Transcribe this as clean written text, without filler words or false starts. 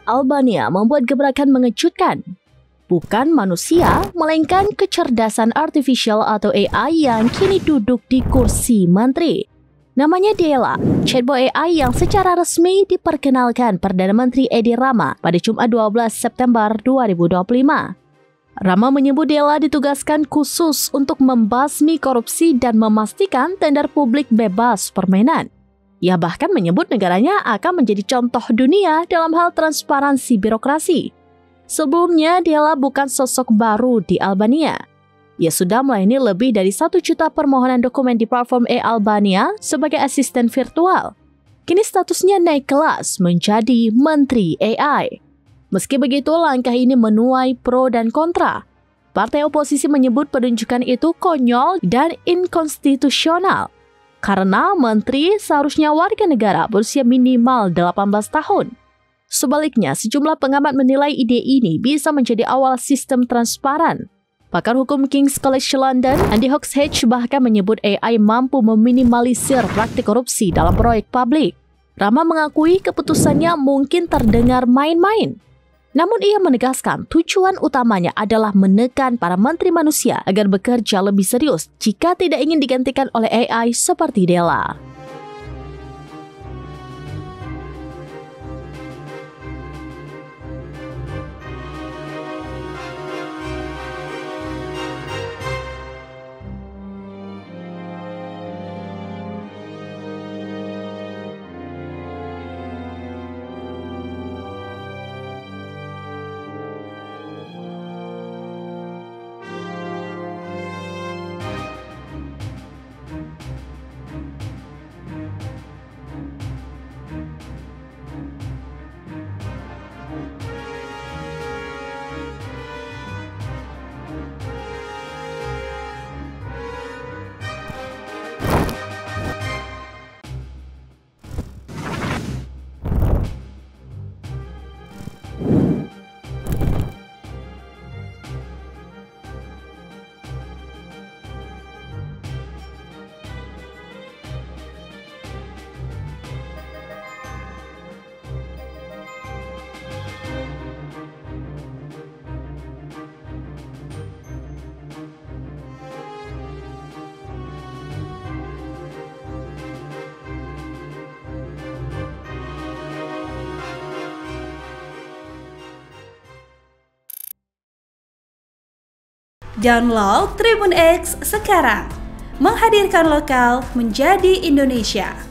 Albania membuat gebrakan mengejutkan. Bukan manusia, melainkan kecerdasan artifisial atau AI yang kini duduk di kursi menteri. Namanya Dela, chatbot AI yang secara resmi diperkenalkan Perdana Menteri Edi Rama pada Jumat 12 September 2025. Rama menyebut Dela ditugaskan khusus untuk membasmi korupsi dan memastikan tender publik bebas permainan. Ia bahkan menyebut negaranya akan menjadi contoh dunia dalam hal transparansi birokrasi. Sebelumnya, Dela bukan sosok baru di Albania. Ia sudah melayani lebih dari 1 juta permohonan dokumen di platform e-Albania sebagai asisten virtual. Kini statusnya naik kelas menjadi Menteri AI. Meski begitu, langkah ini menuai pro dan kontra. Partai oposisi menyebut penunjukan itu konyol dan inkonstitusional. Karena menteri seharusnya warga negara berusia minimal 18 tahun. Sebaliknya, sejumlah pengamat menilai ide ini bisa menjadi awal sistem transparan. Pakar hukum King's College London, Andy Hoxhedge bahkan menyebut AI mampu meminimalisir praktik korupsi dalam proyek publik. Rama mengakui keputusannya mungkin terdengar main-main. Namun ia menegaskan tujuan utamanya adalah menekan para menteri manusia agar bekerja lebih serius jika tidak ingin digantikan oleh AI seperti Dela. Download Tribun X sekarang, menghadirkan lokal menjadi Indonesia.